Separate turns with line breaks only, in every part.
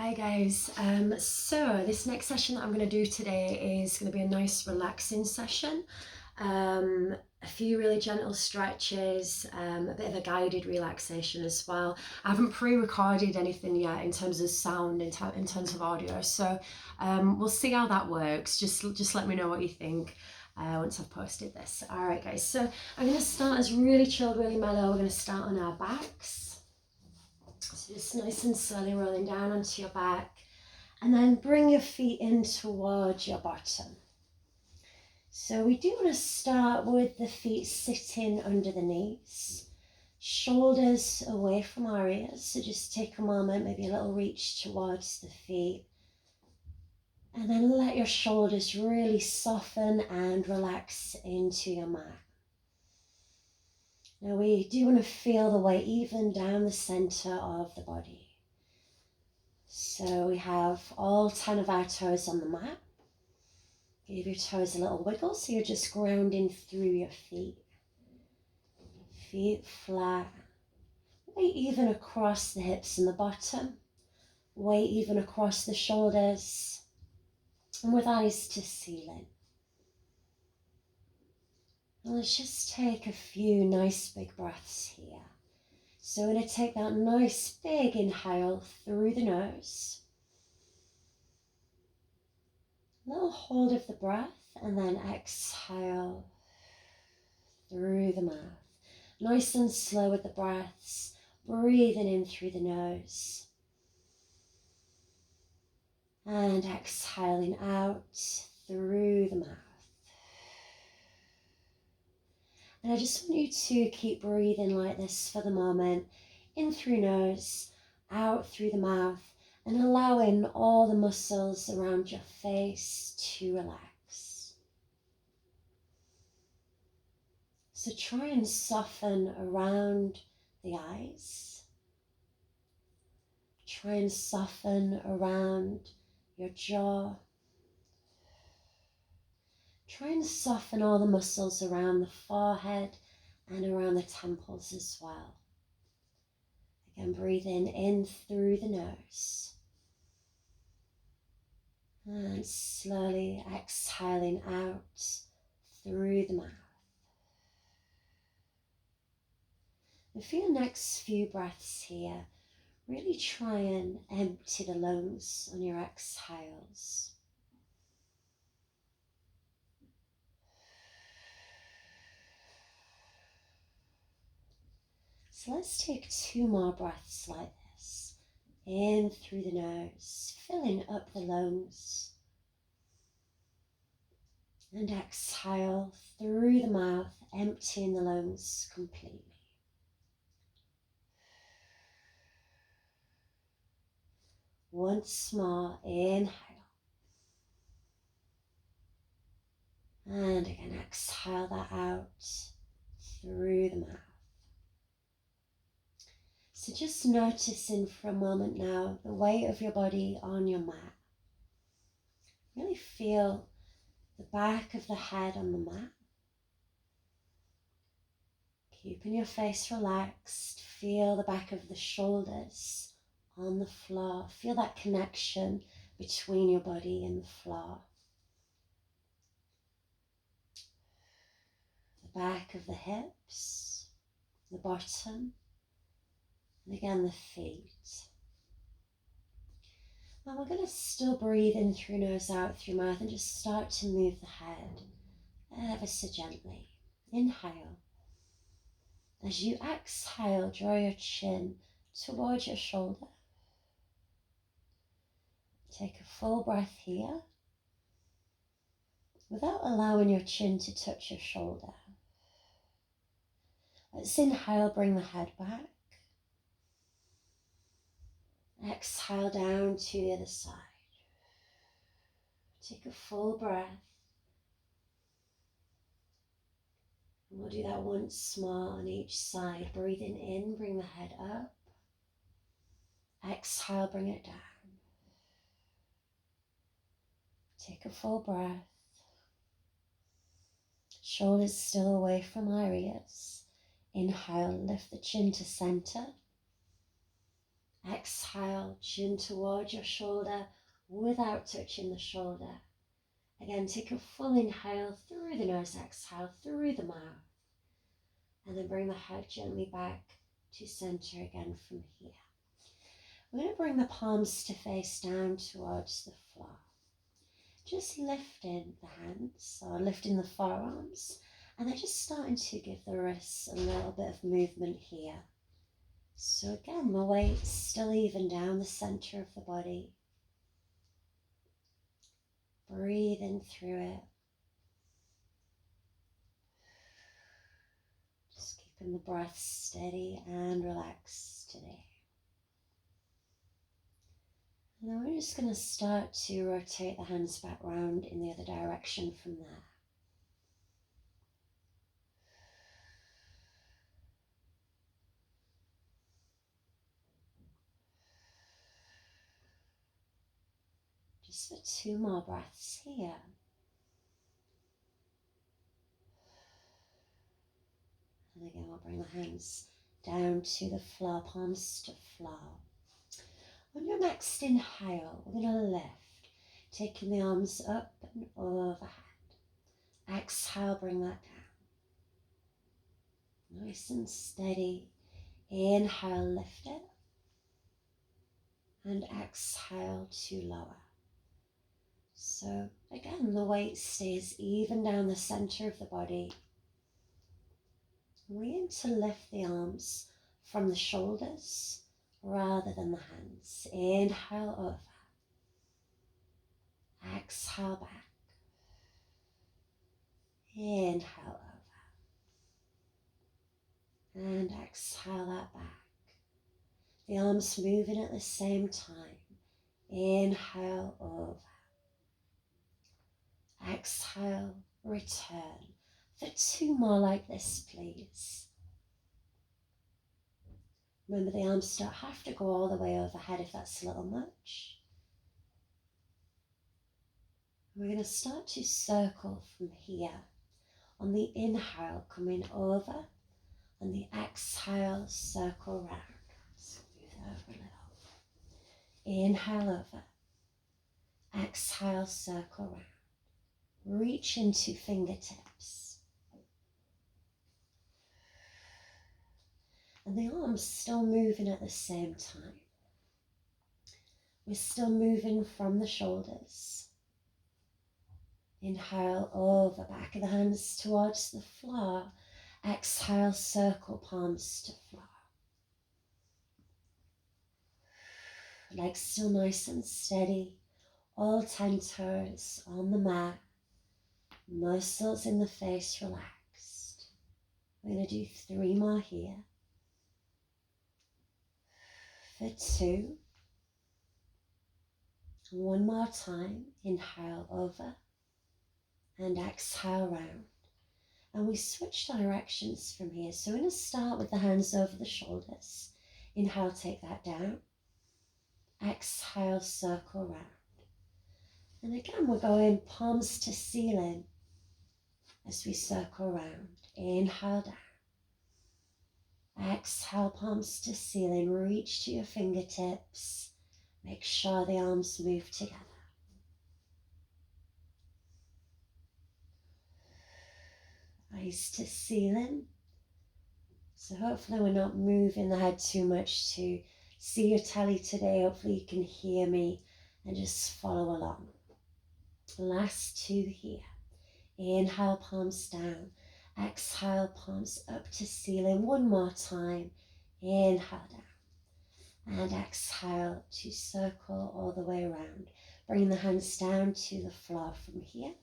Hi guys, so this next session that I'm going to do today is going to be a nice relaxing session. A few really gentle stretches, a bit of a guided relaxation as well. I haven't pre-recorded anything yet in terms of sound, in terms of audio, so we'll see how that works. Just let me know what you think once I've posted this. Alright guys, so I'm going to start as really chilled, really mellow. We're going to start on our backs. So just nice and slowly rolling down onto your back, and then bring your feet in towards your bottom. So we do want to start with the feet sitting under the knees, shoulders away from our ears. So just take a moment, maybe a little reach towards the feet, and then let your shoulders really soften and relax into your mat. Now we do want to feel the weight even down the center of the body. So we have all 10 of our toes on the mat. Give your toes a little wiggle, so you're just grounding through your feet. Feet flat. Weight even across the hips and the bottom. Weight even across the shoulders. And with eyes to ceiling. And let's just take a few nice big breaths here. So we're going to take that nice big inhale through the nose. Little hold of the breath, and then exhale through the mouth. Nice and slow with the breaths, breathing in through the nose. And exhaling out through the mouth. And I just want you to keep breathing like this for the moment. In through nose, out through the mouth, and allowing all the muscles around your face to relax. So try and soften around the eyes. Try and soften around your jaw. Try and soften all the muscles around the forehead and around the temples as well. Again, breathing in through the nose. And slowly exhaling out through the mouth. And for your next few breaths here, really try and empty the lungs on your exhales. So let's take 2 more breaths like this. In through the nose, filling up the lungs. And exhale through the mouth, emptying the lungs completely. Once more, inhale. And again, exhale that out through the mouth. So just noticing for a moment now the weight of your body on your mat. Really feel the back of the head on the mat. Keeping your face relaxed, feel the back of the shoulders on the floor. Feel that connection between your body and the floor. The back of the hips, the bottom, and again the feet. And we're going to still breathe in through nose, out through mouth, and just start to move the head ever so gently. Inhale. As you exhale, draw your chin towards your shoulder. Take a full breath here without allowing your chin to touch your shoulder. Let's inhale, bring the head back. Exhale down to the other side. Take a full breath. And we'll do that once more on each side. Breathing in, bring the head up. Exhale, bring it down. Take a full breath. Shoulders still away from our ears. Inhale, lift the chin to center. Exhale, chin towards your shoulder without touching the shoulder. Again, take a full inhale through the nose, exhale through the mouth. And then bring the head gently back to center again from here. We're going to bring the palms to face down towards the floor. Just lifting the hands or lifting the forearms, and then just starting to give the wrists a little bit of movement here. So again, the weight's still even down the center of the body. Breathing through it. Just keeping the breath steady and relaxed today. And then we're just going to start to rotate the hands back round in the other direction from there. Just for 2 more breaths here. And again, we'll bring the hands down to the floor, palms to floor. On your next inhale, we're going to lift, taking the arms up and overhead. Exhale, bring that down. Nice and steady. Inhale, lift it. And exhale to lower. So again, the weight stays even down the center of the body. We aim to lift the arms from the shoulders rather than the hands. Inhale over. Exhale back. Inhale over. And exhale that back. The arms moving at the same time. Inhale over. Exhale, return. For 2 more like this, please. Remember, the arms don't have to go all the way overhead if that's a little much. We're going to start to circle from here. On the inhale, coming over. On the exhale, circle round. Smooth over a little. Inhale over. Exhale, circle round. Reach into fingertips. And the arms still moving at the same time. We're still moving from the shoulders. Inhale over, back of the hands towards the floor. Exhale, circle palms to floor. Legs still nice and steady. All 10 toes on the mat. Muscles in the face relaxed. We're going to do 3 more here. For 2. 1 more time. Inhale over. And exhale round. And we switch directions from here. So we're going to start with the hands over the shoulders. Inhale, take that down. Exhale, circle round. And again, we're going palms to ceiling as we circle round. Inhale down. Exhale, palms to ceiling. Reach to your fingertips. Make sure the arms move together. Eyes to ceiling. So hopefully we're not moving the head too much to see your telly today. Hopefully you can hear me and just follow along. Last 2 here. Inhale, palms down. Exhale, palms up to ceiling. 1 more time. Inhale down. And exhale to circle all the way around. Bring the hands down to the floor from here.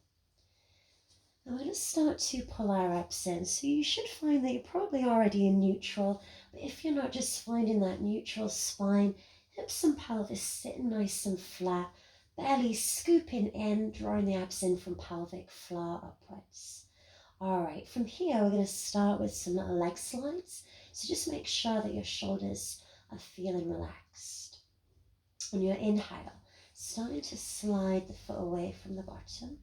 And we're going to start to pull our abs in. So you should find that you're probably already in neutral. But if you're not, just finding that neutral spine, hips and pelvis sitting nice and flat. Belly scooping in, drawing the abs in from pelvic floor upwards. All right, from here we're going to start with some little leg slides. So just make sure that your shoulders are feeling relaxed. On your inhale, starting to slide the foot away from the bottom.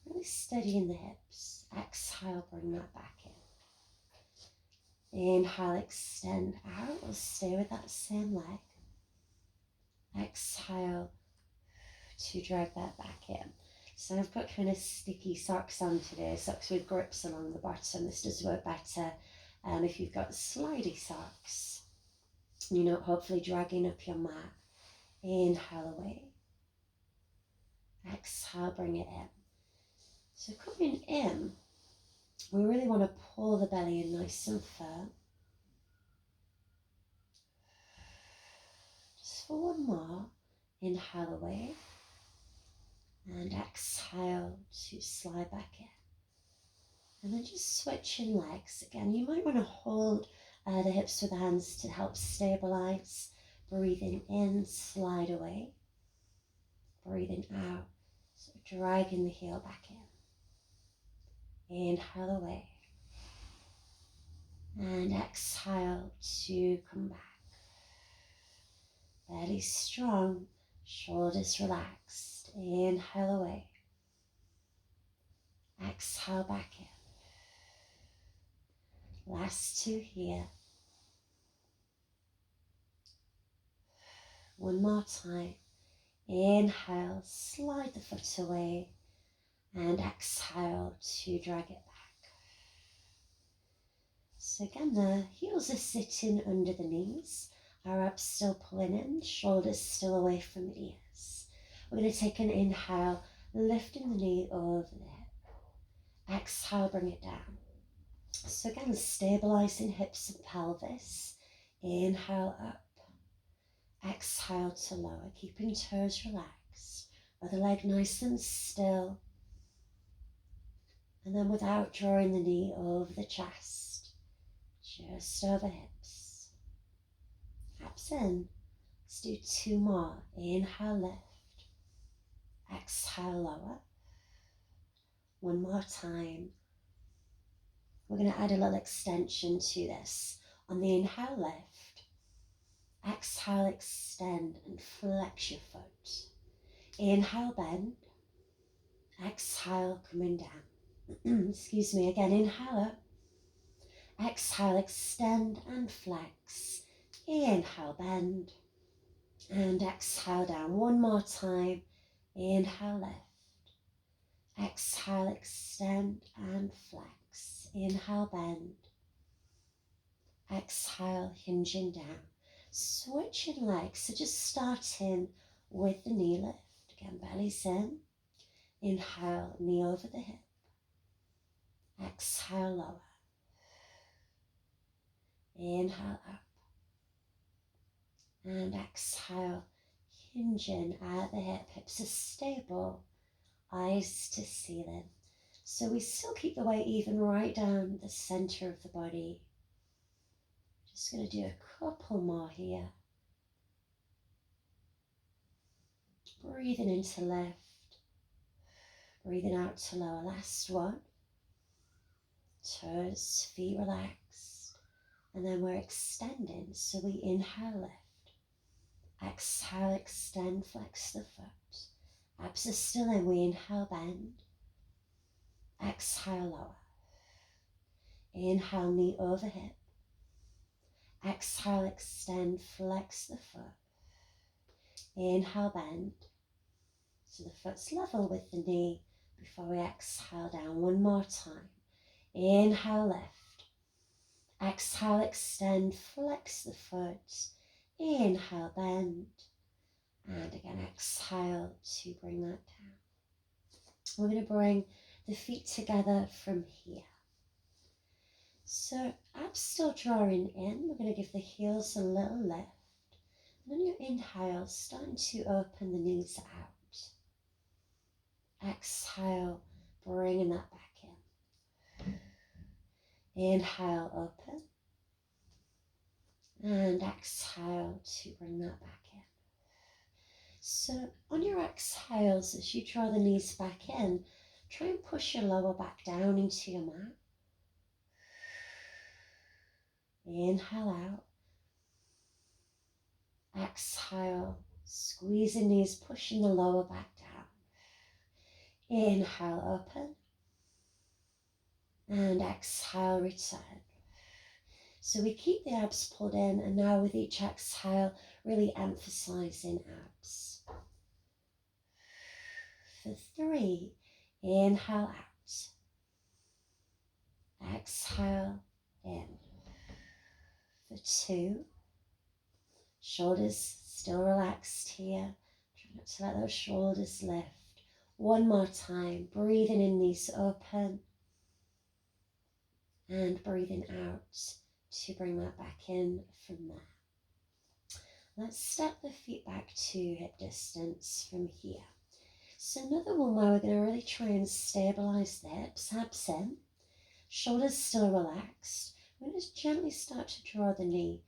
Really steady in the hips. Exhale, bring that back in. Inhale, extend out. We'll stay with that same leg. exhale to drag that back in. So I've got kind of sticky socks on today, socks with grips along the bottom. This does work better if you've got slidey socks. You're not hopefully dragging up your mat. Inhale away. Exhale, bring it in. So coming in, we really want to pull the belly in nice and firm. Just for one more. Inhale away. And exhale to slide back in. And then just switching legs. Again, you might want to hold the hips with the hands to help stabilize. Breathing in, slide away. Breathing out, so dragging the heel back in. Inhale away. And exhale to come back. Belly strong, shoulders relaxed. Inhale away. Exhale back in. Last two here. One more time. Inhale, slide the foot away, and exhale to drag it back. So again, the heels are sitting under the knees, our abs still pulling in, shoulders still away from the ears. We're going to take an inhale, lifting the knee over the hip. Exhale, bring it down. So again, stabilizing hips and pelvis. Inhale up. Exhale to lower, keeping toes relaxed. Other leg nice and still. And then without drawing the knee over the chest, just over hips. Abs in. Let's do two more. Inhale, lift. Exhale, lower. One more time. We're going to add a little extension to this. On the inhale, lift. Exhale, extend and flex your foot. Inhale, bend. Exhale, coming down. Excuse me, again, inhale up. Exhale, extend and flex. Inhale, bend. And exhale down. One more time. Inhale, lift. Exhale, extend and flex. Inhale, bend. Exhale, hinging down. Switching legs, so just starting with the knee lift. Again, belly's in. Inhale, knee over the hip. Exhale, lower. Inhale, up. And exhale, hinging at the hip. Hips are stable, eyes to ceiling. So we still keep the weight even right down the center of the body. Just going to do a couple more here. Breathing in to lift. Breathing out to lower. Last one. Toes, feet relaxed. And then we're extending. So we inhale, lift. Exhale, extend, flex the foot. Abs are still in. We inhale, bend. Exhale, lower. Inhale, knee over hip. Exhale, extend, flex the foot. Inhale, bend. So the foot's level with the knee before we exhale down. One more time. Inhale, lift. Exhale, extend, flex the foot. Inhale, bend. And again, exhale to bring that down. We're going to bring the feet together from here. So abs still drawing in. We're going to give the heels a little lift. And on your inhale, starting to open the knees out. Exhale, bringing that back in. Inhale, open. And exhale to bring that back in. So on your exhales, as you draw the knees back in, try and push your lower back down into your mat. Inhale out. Exhale, squeezing knees, pushing the lower back down. Inhale, open. And exhale, return. So we keep the abs pulled in, and now with each exhale, really emphasizing abs. For 3, inhale out. Exhale in. For 2, shoulders still relaxed here. Try not to let those shoulders lift. One more time, breathing in, knees open, and breathing out to bring that back in from there. Let's step the feet back to hip distance from here. So another one where we're going to really try and stabilize the hips, abs in, shoulders still relaxed. We're going to gently start to draw the knee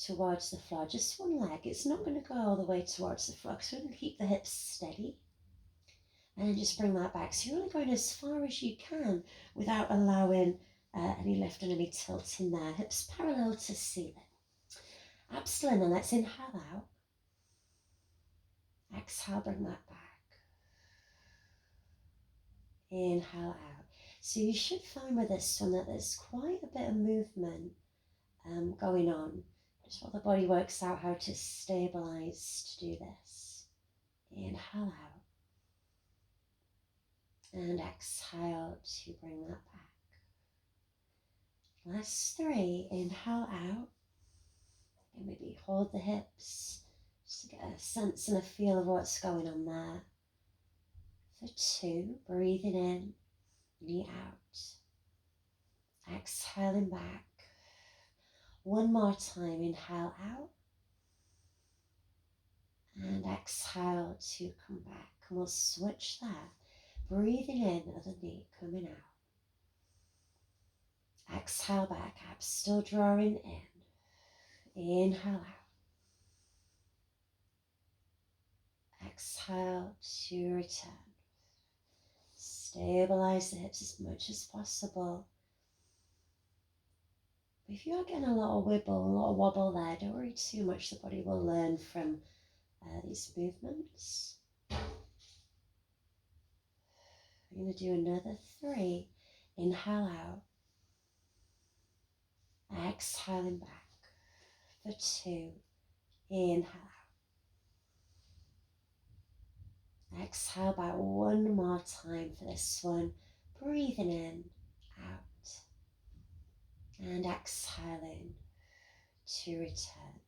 towards the floor, just one leg. It's not going to go all the way towards the floor because we're going to keep the hips steady. And just bring that back. So you're really going as far as you can without allowing any lift and any tilt in there. Hips parallel to ceiling. Abs still in, and let's inhale out. Exhale, bring that back. Inhale out. So you should find with this one that there's quite a bit of movement going on. Just while the body works out how to stabilize to do this. Inhale out. And exhale to bring that back. Last 3, inhale out. And maybe hold the hips just to get a sense and a feel of what's going on there. For 2, breathing in, knee out. Exhaling back. One more time, inhale out. And exhale to come back. And we'll switch that. Breathing in, other knee coming out. Exhale back, abs still drawing in. Inhale out. Exhale to return. Stabilize the hips as much as possible. But if you are getting a lot of wibble, a lot of wobble there, don't worry too much. The body will learn from these movements. We're going to do another 3. Inhale out. Exhaling back. For 2. Inhale out. Exhale back one more time for this one. Breathing in, out. And exhaling to return.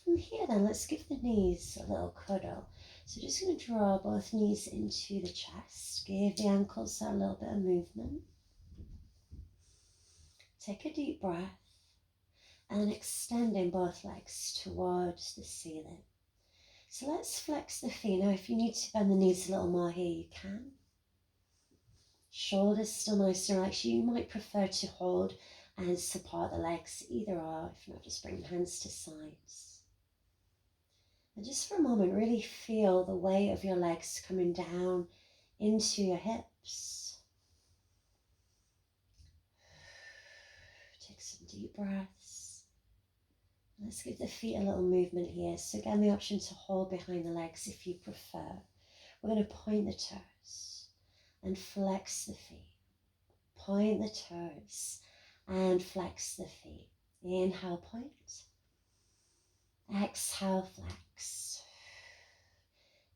From here then, let's give the knees a little cuddle. So just going to draw both knees into the chest. Give the ankles that little bit of movement. Take a deep breath. And extending both legs towards the ceiling. So let's flex the feet. Now if you need to bend the knees a little more here, you can. Shoulders still nice and relaxed. You might prefer to hold and support the legs, either or. If not, just bring the hands to sides. And just for a moment, really feel the weight of your legs coming down into your hips. Take some deep breaths. Let's give the feet a little movement here. So again, the option to hold behind the legs if you prefer. We're going to point the toes and flex the feet. Point the toes and flex the feet. Inhale, point. Exhale, flex.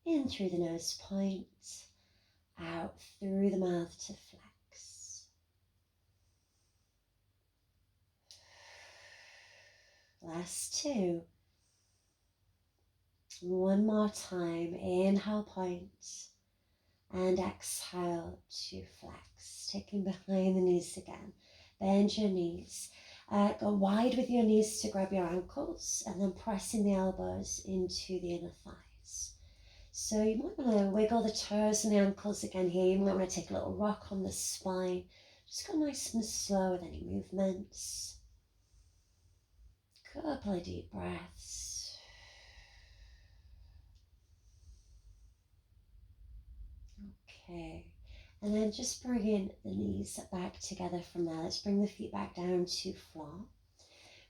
In through the nose, point. Out through the mouth to flex. Last 2. One more time. Inhale, point. And exhale to flex. Taking behind the knees again. Bend your knees. Go wide with your knees to grab your ankles and then pressing the elbows into the inner thighs. So you might want to wiggle the toes and the ankles again here. You might want to take a little rock on the spine. Just go nice and slow with any movements. Couple of deep breaths. Okay. And then just bringing the knees back together from there. Let's bring the feet back down to floor.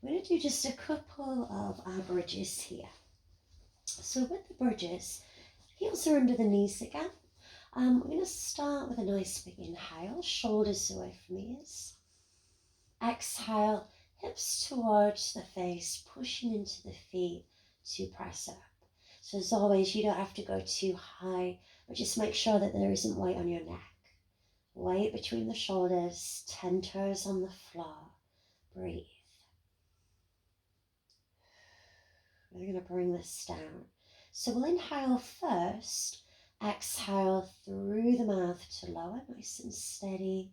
We're going to do just a couple of our bridges here. So with the bridges, heels are under the knees again. We're going to start with a nice big inhale, shoulders away from the ears. Exhale, hips towards the face, pushing into the feet to press up. So as always, you don't have to go too high, but just make sure that there isn't weight on your neck. Weight between the shoulders, 10 toes on the floor. Breathe. We're going to bring this down. So we'll inhale first, exhale through the mouth to lower, nice and steady.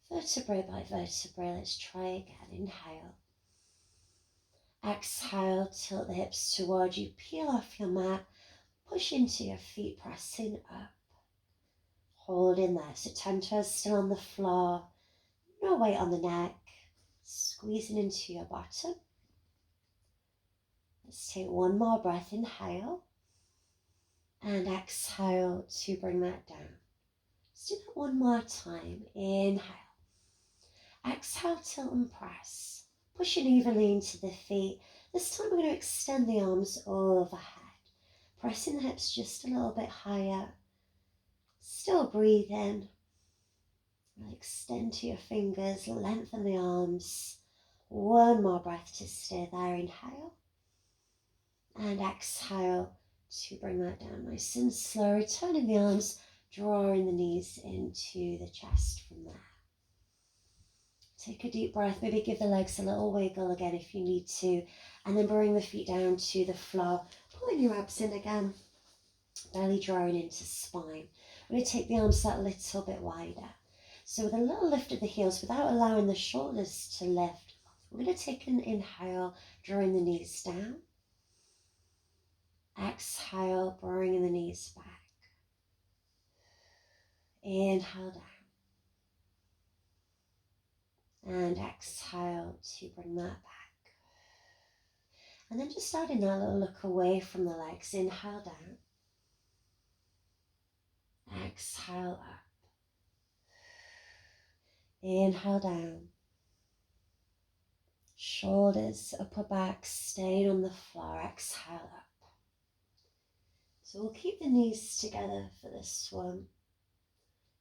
Vertebrae by vertebrae, let's try again. Inhale. Exhale, tilt the hips towards you, peel off your mat, push into your feet, pressing up. Hold in there, so 10 toes still on the floor, no weight on the neck, squeezing into your bottom. Let's take one more breath, inhale, and exhale to bring that down. Let's do that one more time, inhale. Exhale, tilt and press, pushing evenly into the feet. This time we're going to extend the arms overhead, pressing the hips just a little bit higher. Still breathe in. Extend to your fingers, lengthen the arms. One more breath to stay there. Inhale. And exhale to bring that down nice and slow. Returning the arms, drawing the knees into the chest from there. Take a deep breath, maybe give the legs a little wiggle again if you need to, and then bring the feet down to the floor, pulling your abs in again, belly drawing into spine. We're going to take the arms that little bit wider. So with a little lift of the heels, without allowing the shoulders to lift, we're going to take an inhale, drawing the knees down. Exhale, bringing the knees back. Inhale down. And exhale to bring that back. And then just starting that little look away from the legs. Inhale down. Exhale up. Inhale down. Shoulders, upper back, staying on the floor. Exhale up. So we'll keep the knees together for this one.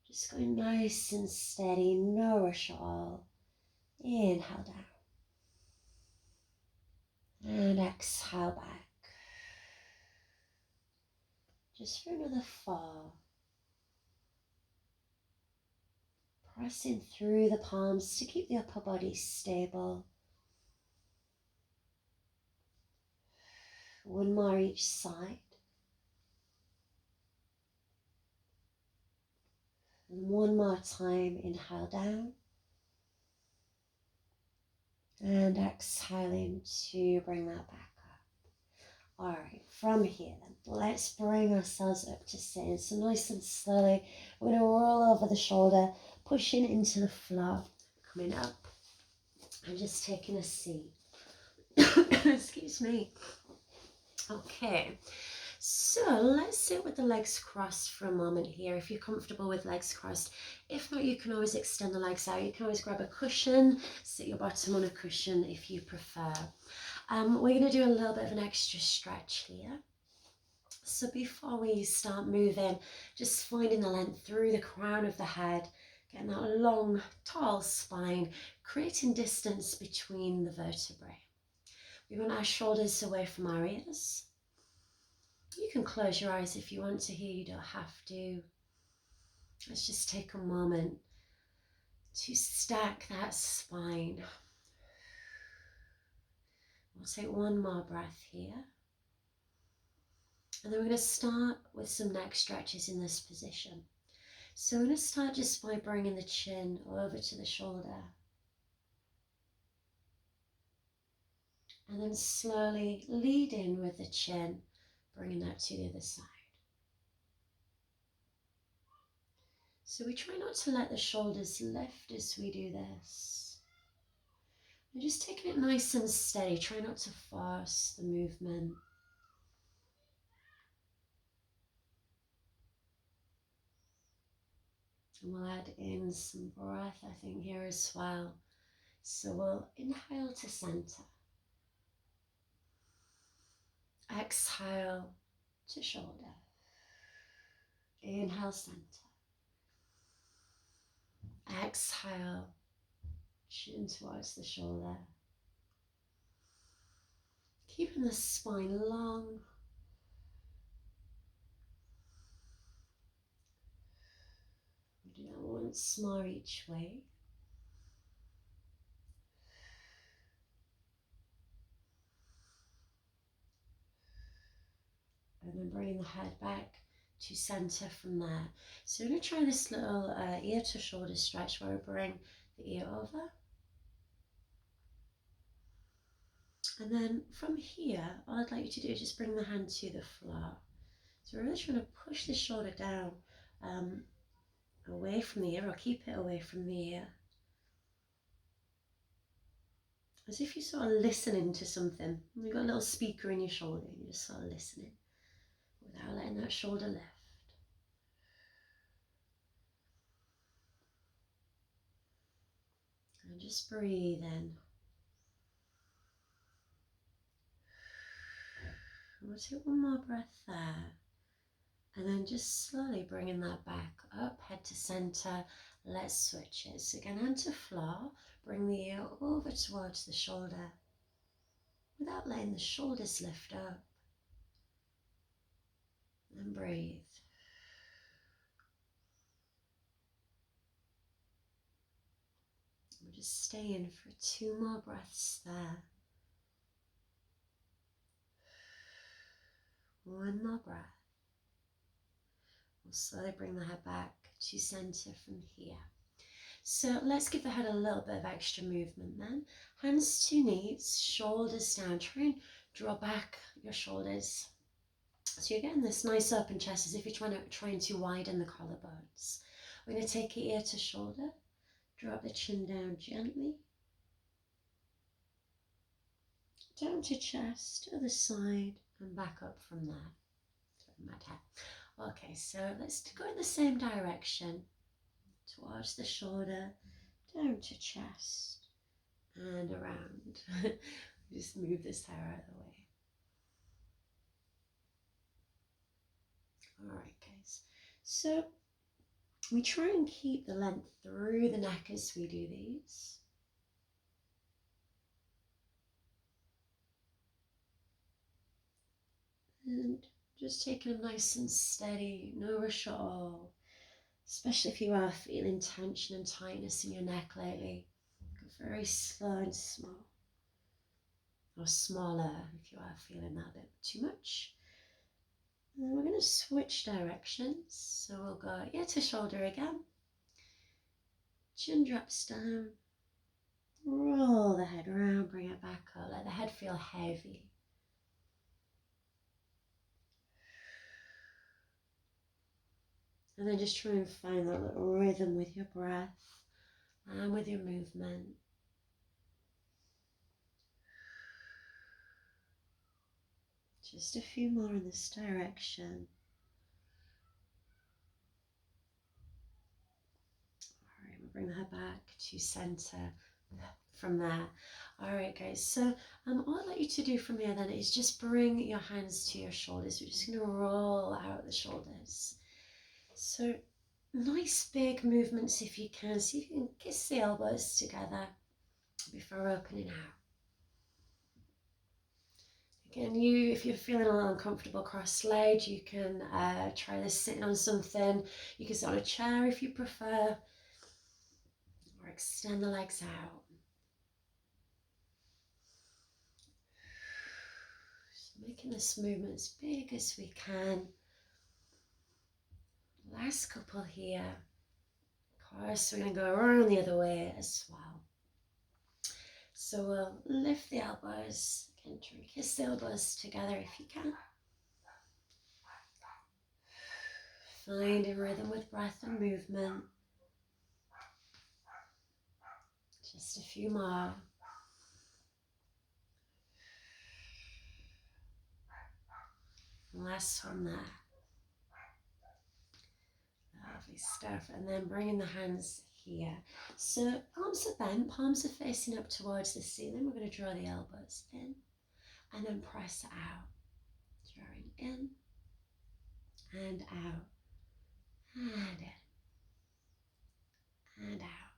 Just going nice and steady, no rush at all. Inhale down. And exhale back. Just for another 4. Pressing through the palms to keep the upper body stable. One more each side. And one more time, inhale down. And exhaling to bring that back up. Alright, from here then, let's bring ourselves up to sitting. So nice and slowly, we're going to roll over the shoulder, pushing into the floor, coming up, and just taking a seat. Excuse me. Okay, so let's sit with the legs crossed for a moment here. If you're comfortable with legs crossed, if not, you can always extend the legs out. You can always grab a cushion, sit your bottom on a cushion if you prefer. We're going to do a little bit of an extra stretch here. So before we start moving, just finding the length through the crown of the head, getting that long, tall spine, creating distance between the vertebrae. We want our shoulders away from our ears. You can close your eyes if you want to here, you don't have to. Let's just take a moment to stack that spine. We'll take one more breath here. And then we're going to start with some neck stretches in this position. So we're going to start just by bringing the chin over to the shoulder. And then slowly lead in with the chin, bringing that to the other side. So we try not to let the shoulders lift as we do this. We're just taking it nice and steady. Try not to force the movement. And we'll add in some breath, I think, here as well. So we'll inhale to center. Exhale to shoulder. Inhale, center. Exhale, chin towards the shoulder. Keeping the spine long. We do that once more each way. And then bringing the head back to center from there. So we're going to try this little ear to shoulder stretch where we bring the ear over. And then from here, all I'd like you to do is just bring the hand to the floor. So we're really trying to push the shoulder down away from the ear, or keep it away from the ear. As if you're sort of listening to something. You've got a little speaker in your shoulder and you're just sort of listening without letting that shoulder lift. And just breathe in. We'll take one more breath there. And then just slowly bringing that back up, head to center. Let's switch it. So again, hand to floor. Bring the ear over towards the shoulder without letting the shoulders lift up. And breathe. We're just staying for 2 more breaths there. 1 more breath. We'll slowly bring the head back to center from here. So let's give the head a little bit of extra movement then. Hands to knees, shoulders down. Try and draw back your shoulders. So you're getting this nice open chest as if you're trying to widen the collarbones. We're going to take it ear to shoulder. Drop the chin down gently. Down to chest, other side, and back up from there. Okay, so let's go in the same direction. Towards the shoulder, down to chest, and around. Just move this hair out of the way. Alright guys, so we try and keep the length through the neck as we do these. And just taking them nice and steady, no rush at all. Especially if you are feeling tension and tightness in your neck lately. Go very slow and small. Or smaller if you are feeling that a bit too much. And then we're going to switch directions. So we'll go ear to shoulder again. Chin drops down. Roll the head around, bring it back up. Let the head feel heavy. And then just try and find that little rhythm with your breath and with your movement. Just a few more in this direction. Alright, we'll bring the head back to center from there. Alright guys, so all I'd like you to do from here then is just bring your hands to your shoulders. We're just going to roll out the shoulders. So nice big movements if you can. See if you can kiss the elbows together before opening out. Again, if you're feeling a little uncomfortable cross-legged, you can try this sitting on something. You can sit on a chair if you prefer, or extend the legs out. So making this movement as big as we can. Last couple here. Of course, we're going to go around the other way as well. So we'll lift the elbows, again, try and kiss the elbows together if you can. Finding rhythm with breath and movement. Just a few more. Last one there. Lovely stuff. And then bringing the hands here. So palms are bent, palms are facing up towards the ceiling. We're going to draw the elbows in and then press out. Drawing in and out and in and out.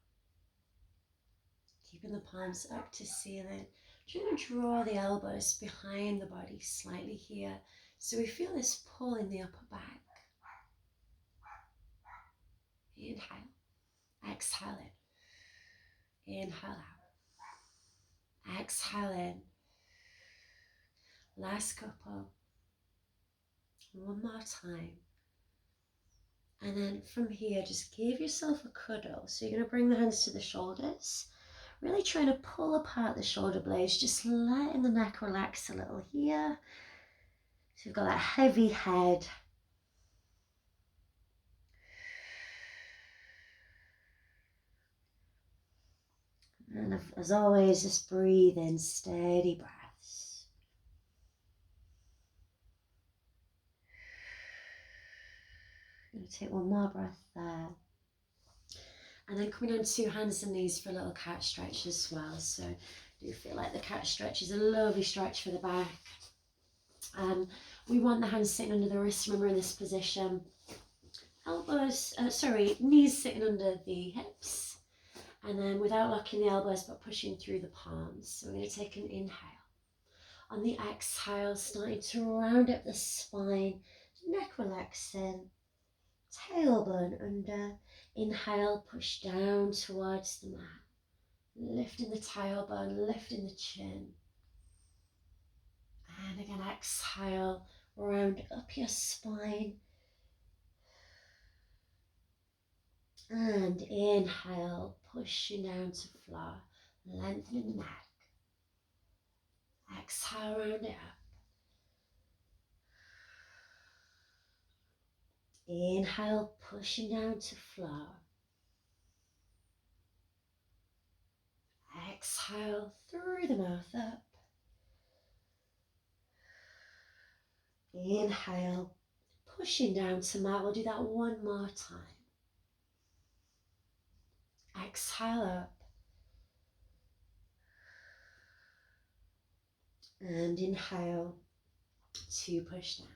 Keeping the palms up to ceiling. Just going to draw the elbows behind the body slightly here. So we feel this pull in the upper back. Inhale. Exhale in. Inhale out. Exhale in. Last couple. One more time. And then from here, just give yourself a cuddle. So you're going to bring the hands to the shoulders. Really trying to pull apart the shoulder blades, just letting the neck relax a little here. So you've got that heavy head. And as always, just breathe in steady breaths. I'm going to take one more breath there. And then coming on to hands and knees for a little cat stretch as well. So do feel like the cat stretch is a lovely stretch for the back. We want the hands sitting under the wrists. Remember, in this position, knees sitting under the hips. And then without locking the elbows, but pushing through the palms. So we're going to take an inhale. On the exhale, starting to round up the spine, neck relaxing, tailbone under. Inhale, push down towards the mat. Lifting the tailbone, lifting the chin. And again, exhale, round up your spine. And inhale, pushing down to floor, lengthening the neck. Exhale, round it up. Inhale, pushing down to floor. Exhale through the mouth up. Inhale, pushing down to mat. We'll do that one more time. Exhale up. And inhale to push down.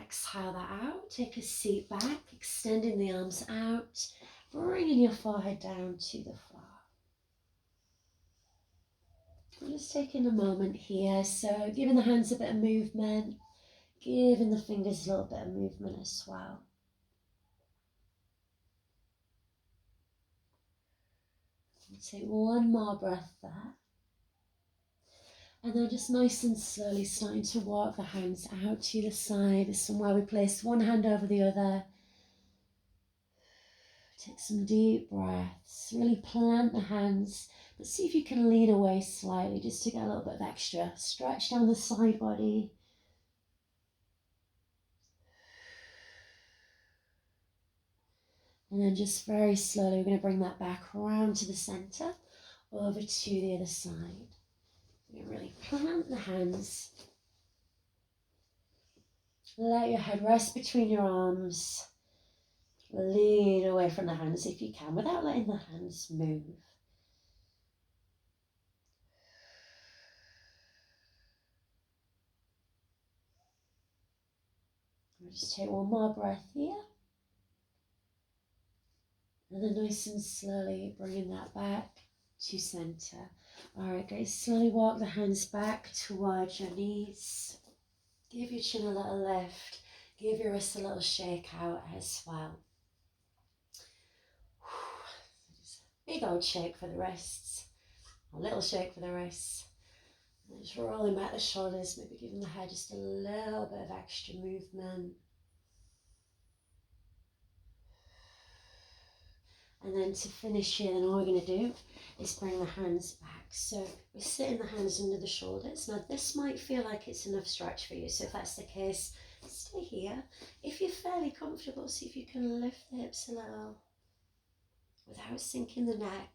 Exhale that out. Take a seat back, extending the arms out, bringing your forehead down to the floor. I'm just taking a moment here, so giving the hands a bit of movement, giving the fingers a little bit of movement as well. Take one more breath there. And then just nice and slowly starting to walk the hands out to the side. This is somewhere we place one hand over the other. Take some deep breaths. Really plant the hands, but see if you can lean away slightly just to get a little bit of extra stretch down the side body. And then just very slowly, we're going to bring that back around to the center, over to the other side. You really plant the hands. Let your head rest between your arms. Lean away from the hands if you can, without letting the hands move. We'll just take one more breath here. And then nice and slowly bringing that back to center. All right, guys, slowly walk the hands back towards your knees. Give your chin a little lift. Give your wrists a little shake out as well. Big old shake for the wrists. A little shake for the wrists. And just rolling back the shoulders, maybe giving the head just a little bit of extra movement. And then to finish here, then all we're going to do is bring the hands back. So we're sitting the hands under the shoulders. Now this might feel like it's enough stretch for you. So if that's the case, stay here. If you're fairly comfortable, see if you can lift the hips a little without sinking the neck.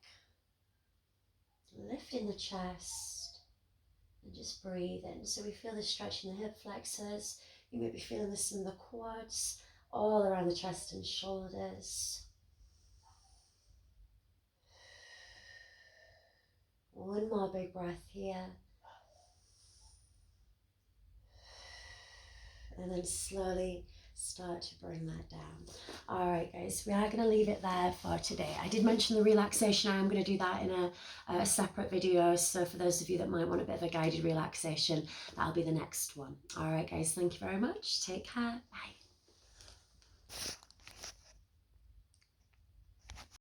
Lifting the chest and just breathe in. So we feel the stretch in the hip flexors. You may be feeling this in the quads, all around the chest and shoulders. One more big breath here. And then slowly start to bring that down. All right, guys, we are going to leave it there for today. I did mention the relaxation. I am going to do that in a separate video. So for those of you that might want a bit of a guided relaxation, that'll be the next one. All right, guys, thank you very much. Take care. Bye.